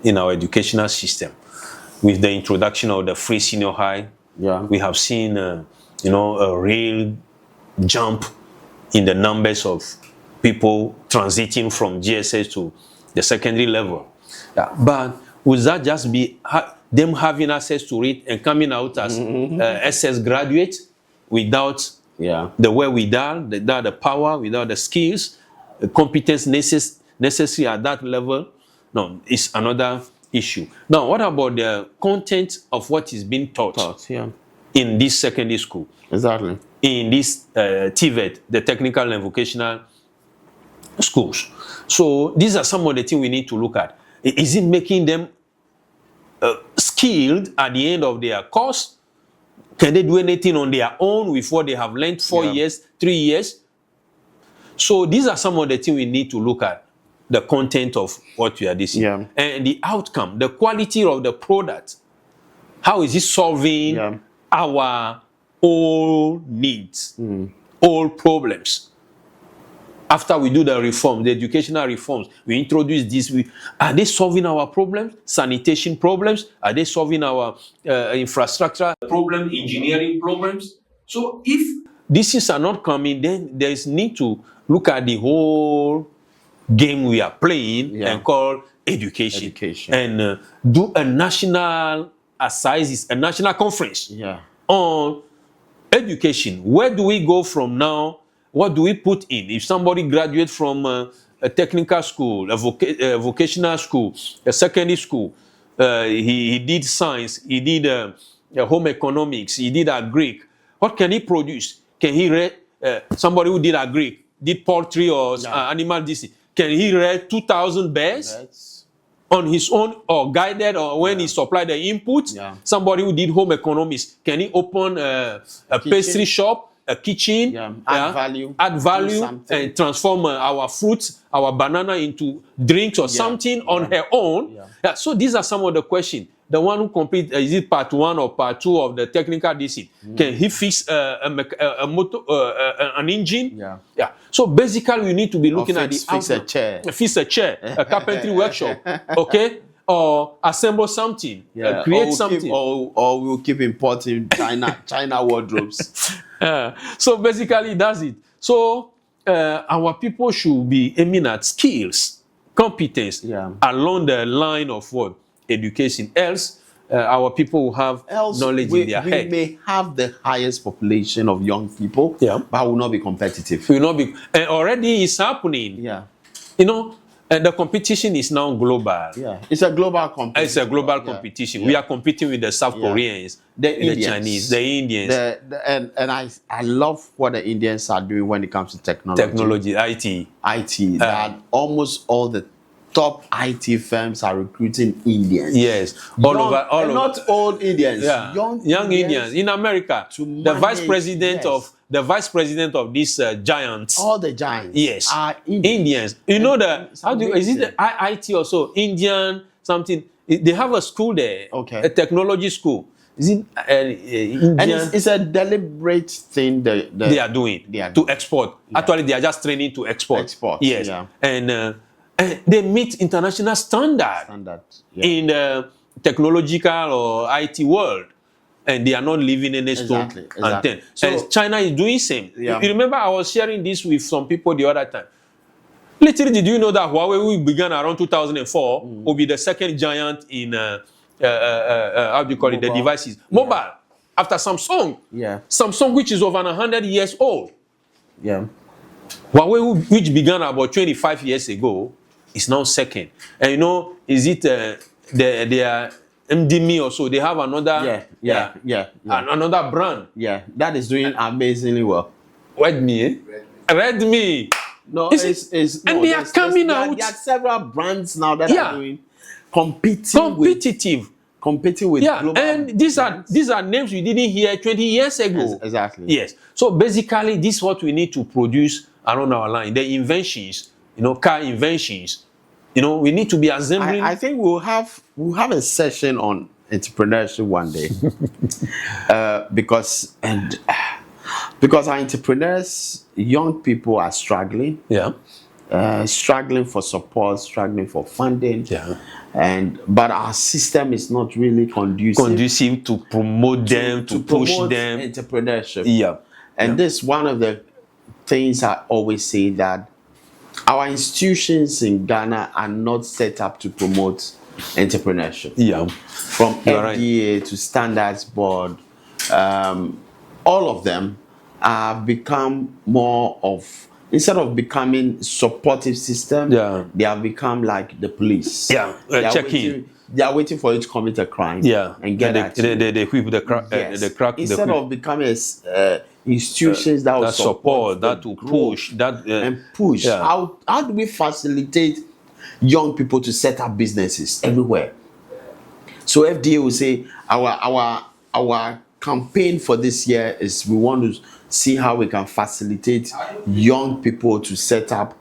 in our educational system. With the introduction of the free senior high, we have seen a real jump in the numbers of people transiting from GSS to the secondary level. Yeah. But would that just be them having access to it and coming out as SS graduates without the wherewithal, without the power, without the skills, the competence necessary at that level? No, it's another issue. Now, what about the content of what is being taught in this secondary school? Exactly. In this TVET, the technical and vocational schools. So these are some of the things we need to look at. Is it making them skilled at the end of their course? Can they do anything on their own with what they have learned 4 years, 3 years? So these are some of the things we need to look at. The content of what we are discussing. And the outcome, the quality of the product. How is it solving our all needs, all problems? After we do the reform, the educational reforms, we introduce this. Are they solving our problems? Sanitation problems? Are they solving our infrastructure problems, engineering problems? So if these things are not coming, then there is need to look at the whole game we are playing and call education. And do a national assizes, a national conference on education. Where do we go from now? What do we put in? If somebody graduates from a technical school, a vocational school, a secondary school, he did science, he did home economics, he did agric, what can he produce? Can he read, somebody who did agric, did poultry or animal disease, can he read 2,000 bears on his own or guided or when he supplied the input? Somebody who did home economics, can he open a pastry shop, a kitchen, add value and transform our fruits, our banana into drinks or something on her own? So these are some of the questions. The one who completes, is it part 1 or part 2 of the technical DC? Can he fix a motor, an engine? So basically, we need to be looking at the fix a chair, a carpentry workshop, okay, or assemble something, create something, or we'll keep importing China wardrobes. So basically, that's it. So our people should be aiming at skills, competence along the line of what? Education. Else, our people will have knowledge in their head. We may have the highest population of young people, but will not be competitive. Will not be. And already it's happening. You know, the competition is now global. It's a global competition. It's a global competition. We are competing with the South Koreans, the Chinese, the Indians. And I love what the Indians are doing when it comes to technology. IT. That almost all the top IT firms are recruiting Indians. Not old Indians. Young Indians in America. The vice president of these giants. All the giants. Are Indians. You know is it the IIT or so? Indian something. They have a school there. A technology school. Is it Indian? And it's a deliberate thing they are doing to export. Actually, they are just training to export. And they meet international standard in the technological or IT world, and they are not leaving any stone unturned. So China is doing same. You remember I was sharing this with some people the other time. Literally, did you know that Huawei, who began around 2004, will be the second giant in how do you call it, the devices, mobile, after Samsung. Samsung, which is over 100 years old. Huawei, which began about 25 years ago, is now second. And you know, is it their MDMI or so? They have another another brand. That is doing amazingly well. Redmi. No, they are coming out. There are several brands now that are doing competing with global. And these are names we didn't hear 20 years ago. Yes. So basically, this is what we need to produce around our line. The inventions, car inventions. We need to be assembling. I think we'll have a session on entrepreneurship one day, because our entrepreneurs, young people, are struggling. Struggling for support, struggling for funding. But our system is not really conducive to promote them, to push them. Entrepreneurship. And this is one of the things I always say, that our institutions in Ghana are not set up to promote entrepreneurship. From FDA to Standards Board, all of them have become more of, instead of becoming supportive system, they have become like the police. They are waiting for you to commit a crime and get at you. They whip the crack. Instead of becoming institutions that will support, that will push, and push. Yeah. How do we facilitate young people to set up businesses everywhere? So FDA will say our campaign for this year is we want to see how we can facilitate young people to set up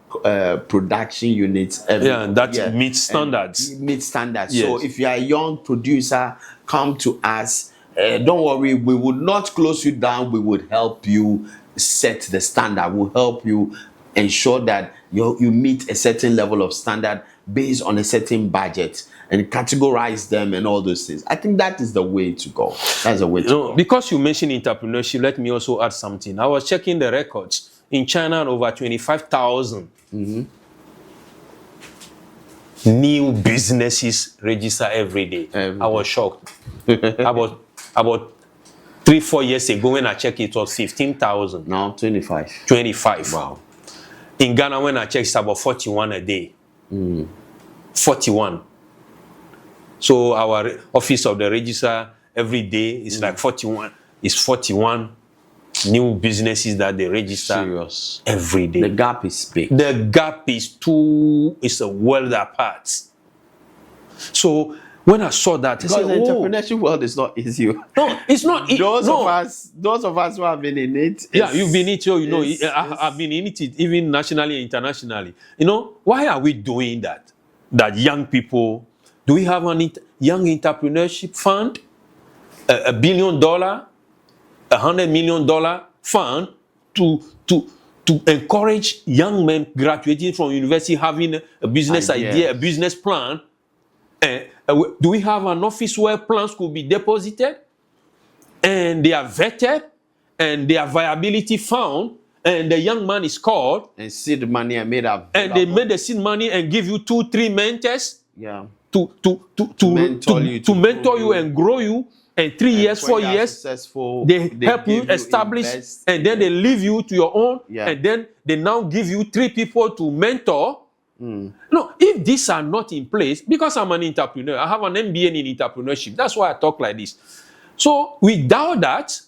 production units. Meets standards. Meets standards. Yes. So if you are a young producer, come to us. Don't worry, we would not close you down. We would help you set the standard. We'll help you ensure that you meet a certain level of standard based on a certain budget, and categorize them and all those things. I think that is the way to go. That's the way to go. Because you mentioned entrepreneurship, let me also add something. I was checking the records. In China, over 25,000 new businesses register every day. I was shocked. About 3-4 years ago, when I checked, it was 15,000. Now 25. 25. Wow. In Ghana, when I checked, it's about 41 a day. 41. So our office of the registrar every day is like 41. It's 41 new businesses that they register. Serious. Every day. The gap is big. The gap is a world apart. So when I saw that, because the entrepreneurship world is not easy. No, it's not. Those of us who have been in it. Yeah, you've been in it. You know, I've been in it, even nationally and internationally. You know, why are we doing that? That young people, do we have a young entrepreneurship fund? $1 billion, $100 million fund to encourage young men graduating from university having a business idea, a business plan. Do we have an office where plans could be deposited and they are vetted and their viability found, and the young man is called and seed money are made up, and they made the seed money and give you 2-3 mentors to mentor you and grow you, and 3 years, 4 years they help you establish, and then they leave you to your own, and then they now give you 3 people to mentor. No, if these are not in place, because I'm an entrepreneur, I have an MBA in entrepreneurship. That's why I talk like this. So without that,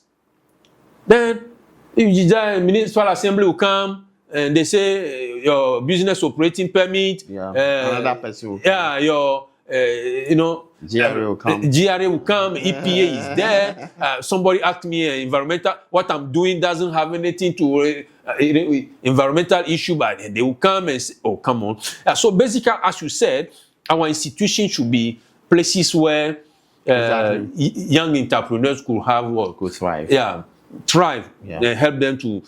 then if the municipal assembly will come and they say your business operating permit, another person, your GRA will come. GRA will come. EPA is there. Somebody asked me environmental. What I'm doing doesn't have anything to environmental issue, but they will come and say, "Oh, come on." So basically, as you said, our institution should be places where young entrepreneurs could have work, could thrive. Thrive and help them to.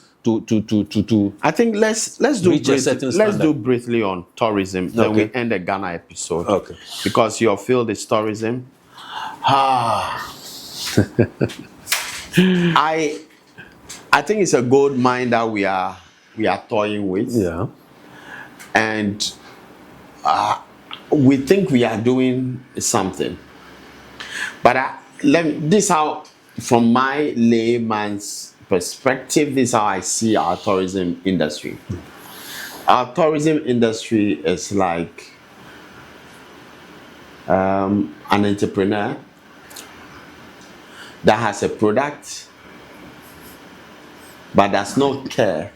I think let's do briefly on tourism. Then we end the Ghana episode. Okay. Because your field is tourism. I think it's a gold mine that we are toying with. Yeah. And we think we are doing something. But this is how, from my layman's perspective, this is how I see our tourism industry. Our tourism industry is like an entrepreneur that has a product but does not care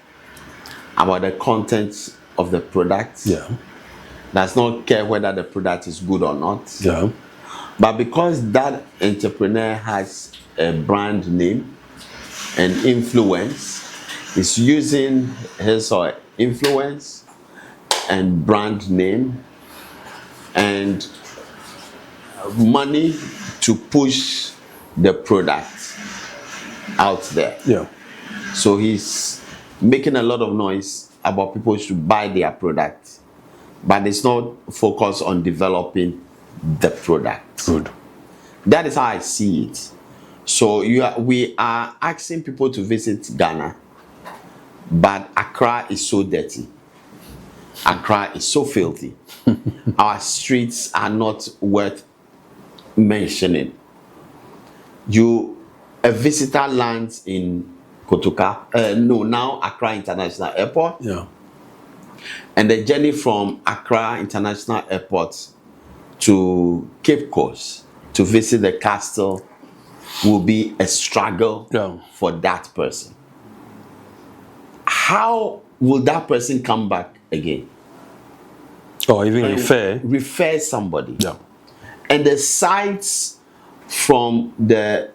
about the content of the product. Does not care whether the product is good or not. But because that entrepreneur has a brand name and influence, is using his or her influence and brand name and money to push the product out there. So he's making a lot of noise about people should buy their product, but it's not focused on developing the product. Good. That is how I see it. So we are asking people to visit Ghana, but Accra is so dirty. Accra is so filthy. Our streets are not worth mentioning. A visitor lands in Kotoka, now Accra International Airport. And the journey from Accra International Airport to Cape Coast to visit the castle will be a struggle for that person. how will that person come back again? Or even refer somebody. Yeah. And the sites from the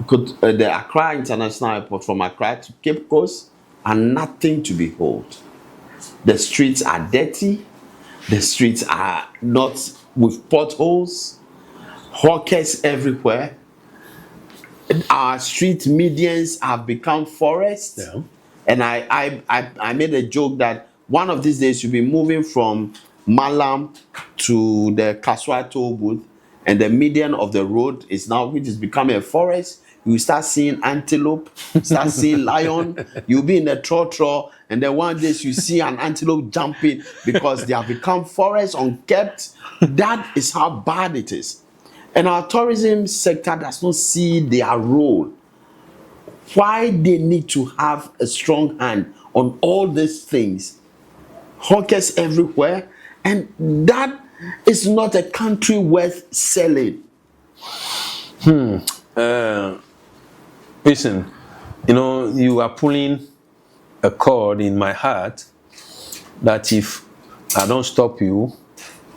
Accra International Airport, from Accra to Cape Coast, are nothing to behold. The streets are dirty. The streets are not with potholes. Hawkers everywhere. Our street medians have become forests. Yeah. And I made a joke that one of these days you'll be moving from Malam to the Kaswa toll booth, and the median of the road is now, which is becoming a forest. You start seeing antelope, start seeing lion. You'll be in the trotro, and then one day you see an antelope jumping because they have become forests unkept. That is how bad it is. And our tourism sector does not see their role. Why they need to have a strong hand on all these things. Hawkers everywhere, and that is not a country worth selling. Listen, you are pulling a cord in my heart that if I don't stop you,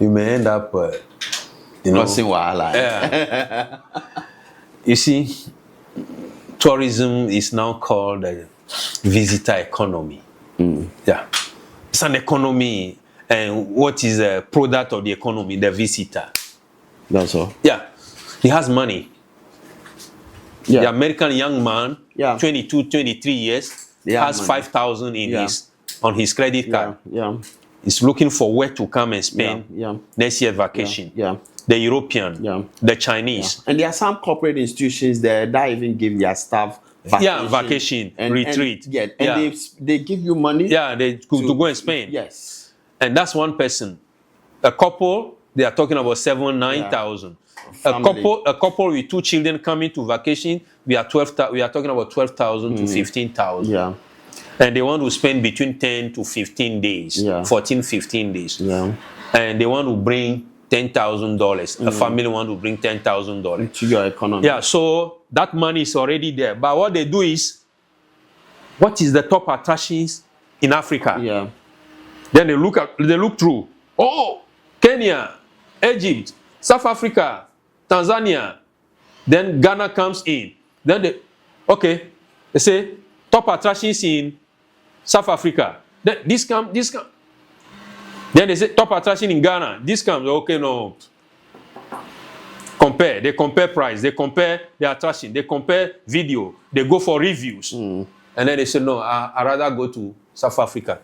you may end up, Yeah. You see, tourism is now called a visitor economy. Yeah. It's an economy, and what is a product of the economy? The visitor. That's all. Yeah. He has money. Yeah. The American young man, Yeah. 22, 23 years, has money. 5,000 on his credit card. Yeah. He's looking for where to come and spend next year vacation. Yeah. The European, the Chinese. And there are some corporate institutions that even give their staff vacation, retreat. They give you money. Yeah, to go and spend. Yes. And that's one person. A couple, they are talking about 9,000. A couple with 2 children coming to vacation, we are talking about 12,000 to 15,000. Yeah. And they want to spend between 10 to 15 days, 14, 15 days. Yeah. And they want to bring $10,000. A family want to bring $10,000 to your economy. Yeah, so that money is already there. But what they do is, what is the top attractions in Africa? Yeah. Then they look through. Oh, Kenya, Egypt, South Africa, Tanzania. Then Ghana comes in. Then they say top attractions in South Africa. Then this come. Then they say top attraction in Ghana. This comes. Okay, no. Compare. They compare price. They compare the attraction. They compare video. They go for reviews. And then they say, no, I rather go to South Africa.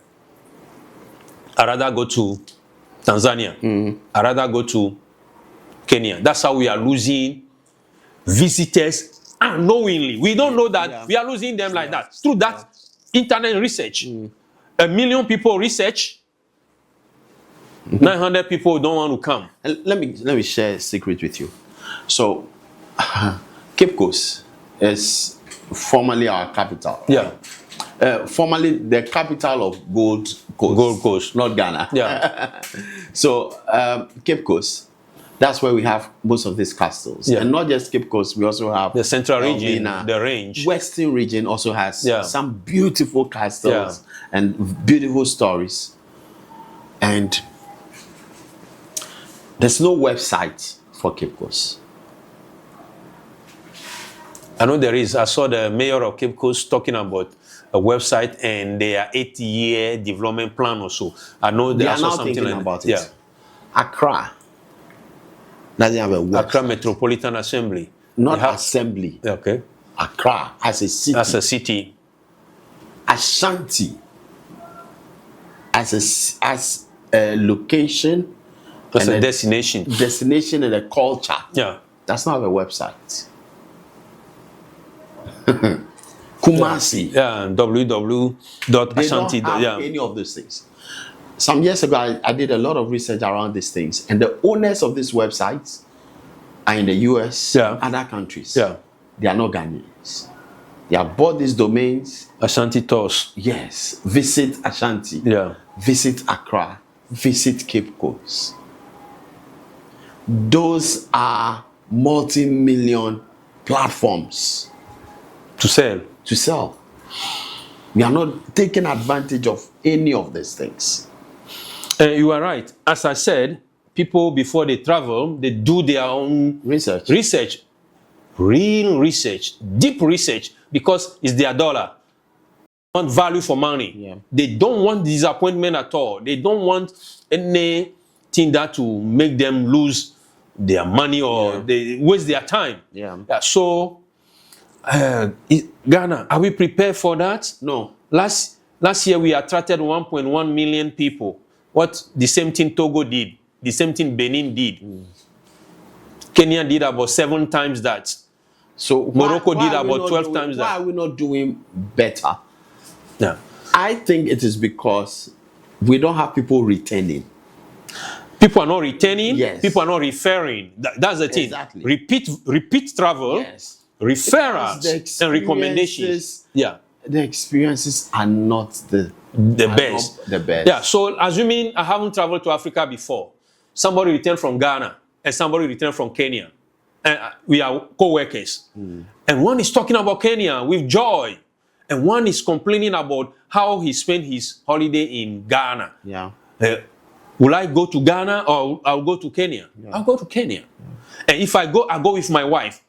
I rather go to Tanzania. I rather go to Kenya. That's how we are losing visitors unknowingly. We don't know that we are losing them like that. Through that internet research. 1 million people research. 900 people don't want to come. And let me share a secret with you. So, Cape Coast is formerly our capital. Yeah. Formerly the capital of Gold Coast, not Ghana. Yeah. So, Cape Coast, that's where we have most of these castles. Yeah. And not just Cape Coast, we also have the central region, the range. Western region also has some beautiful castles and beautiful stories. And there's no website for Cape Coast. I know there is. I saw the mayor of Cape Coast talking about a website and their 8-year development plan or so. I know they are now something thinking like about it. Yeah. Accra doesn't have a website. Accra Metropolitan Assembly. Not assembly. Okay. Accra as a city. As a city. Ashanti as a location. As a destination. Destination and a culture. Yeah. That's not a website. Kumasi. Yeah, www.ashanti. They don't have any of those things. Some years ago, I did a lot of research around these things, and the owners of these websites are in the US and other countries. Yeah. They are not Ghanaians. They have bought these domains. Ashanti Tours. Yes. Visit Ashanti. Yeah. Visit Accra. Visit Cape Coast. Those are multi-million platforms to sell. We are not taking advantage of any of these things. You are right. As I said, people before they travel, they do their own research, real research, deep research, because it's their dollar. They want value for money. Yeah. They don't want disappointment at all. They don't want anything that to make them lose their money or they waste their time. Yeah. So, Ghana, are we prepared for that? No. Last year we attracted 1.1 million people. What the same thing Togo did, the same thing Benin did. Kenya did about 7 times that. So Morocco did about 12 times that. Why are we not doing better? Yeah. I think it is because we don't have people returning. People are not returning. Yes. People are not referring. That's the thing. Exactly. Repeat travel. Yes. Referrals and recommendations. Yeah. The experiences are not the best. The best. Yeah. So assuming I haven't traveled to Africa before, somebody returned from Ghana and somebody returned from Kenya, and we are co-workers, and one is talking about Kenya with joy, and one is complaining about how he spent his holiday in Ghana. Yeah. Will I go to Ghana or I'll go to Kenya? Yeah. I'll go to Kenya. Yeah. And if I go with my wife.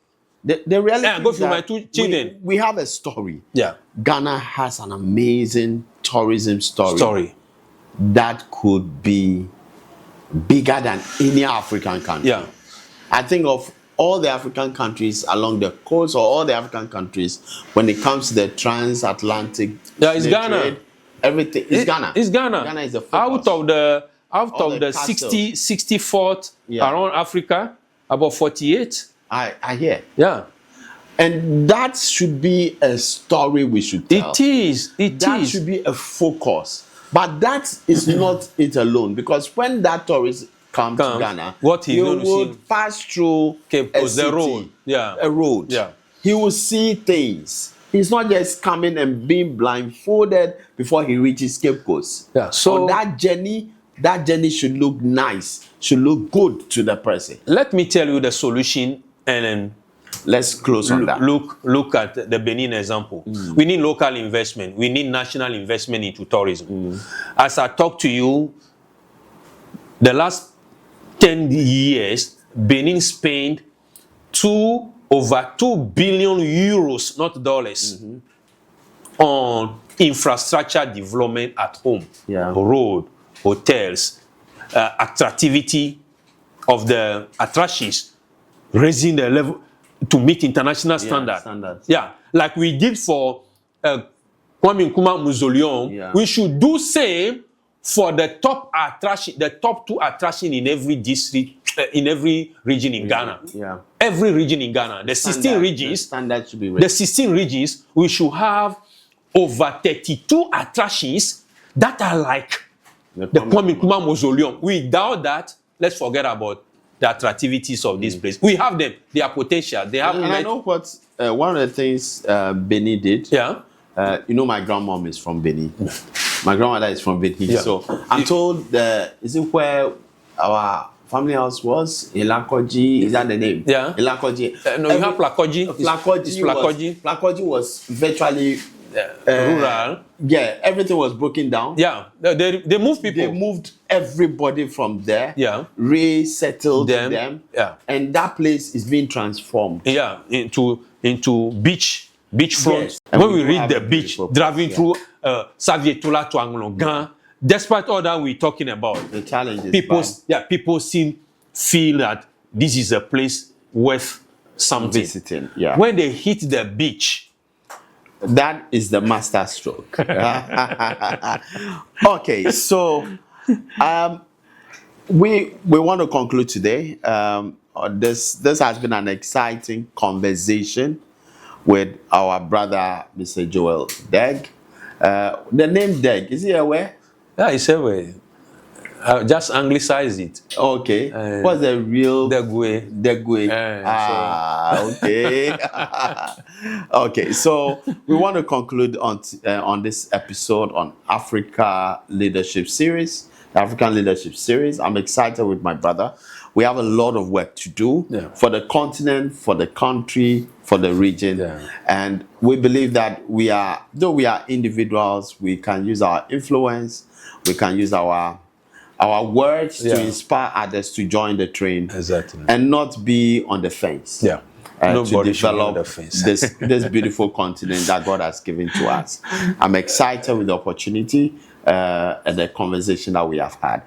The reality and I go with my 2 children. We have a story. Yeah. Ghana has an amazing tourism story that could be bigger than any African country. Yeah. I think of all the African countries along the coast, or all the African countries, when it comes to the transatlantic Ghana. trade, everything is Ghana. It's Ghana. Ghana is the focus. Out of the 64th around Africa, about 48. I hear. Yeah. And that should be a story we should tell. It is. That should be a focus. But that is not it alone. Because when that tourist comes to Ghana, he would pass through the road. Yeah. A road. Yeah. He will see things. He's not just coming and being blindfolded before he reaches Cape Coast. Yeah. So on that journey should look nice, should look good to the person. Let me tell you the solution, and then let's close on that. Look at the Benin example. We need local investment. We need national investment into tourism. As I talk to you, the last 10 years, Benin spent over 2 billion euros, not dollars, on infrastructure development at home. Yeah. Road, hotels, attractivity of the attractions, raising the level to meet international standards. Yeah, like we did for Kwame Nkrumah Mausoleum, we should do same for the top attraction, the top 2 attraction in every district, in every region in Ghana. Yeah. Every region in Ghana. The 16 regions. Standard should be raised. The 16 regions, we should have over 32 attractions that are like the Kwame Nkrumah Mausoleum. Without that, let's forget about the attractivities of this place. We have them. They are potential. They have. And I know what one of the things Benin did. Yeah. My grandmom is from Benin. My grandmother is from Benin. Yeah. So I'm told is it where our family house was? Ilakoji, is that the name? Yeah. Ilakoji. No, you have Plakoji. Plakoji was virtually rural. Yeah, everything was broken down. Yeah, they moved people. They moved everybody from there. Yeah, resettled them. Yeah, and that place is being transformed. Yeah, into beachfront. Yes. When we read the beach, driving through Savietola to Anglongan, despite all that we're talking about, the challenges. People feel that this is a place worth something. Visiting. Yeah. When they hit the beach. That is the master stroke. Okay, so we want to conclude today. This has been an exciting conversation with our brother, Mr. Joel Deg. The name Deg, is he aware? Yeah, he's aware. Just anglicize it. Okay. What's the real Degwe? Okay. Okay. So we want to conclude on this episode on Africa Leadership Series, the African Leadership Series. I'm excited with my brother. We have a lot of work to do for the continent, for the country, for the region. And we believe that though we are individuals, we can use our influence, we can use our words to inspire others to join the train, and not be on the fence. To develop this beautiful continent that God has given to us. I'm excited with the opportunity and the conversation that we have had.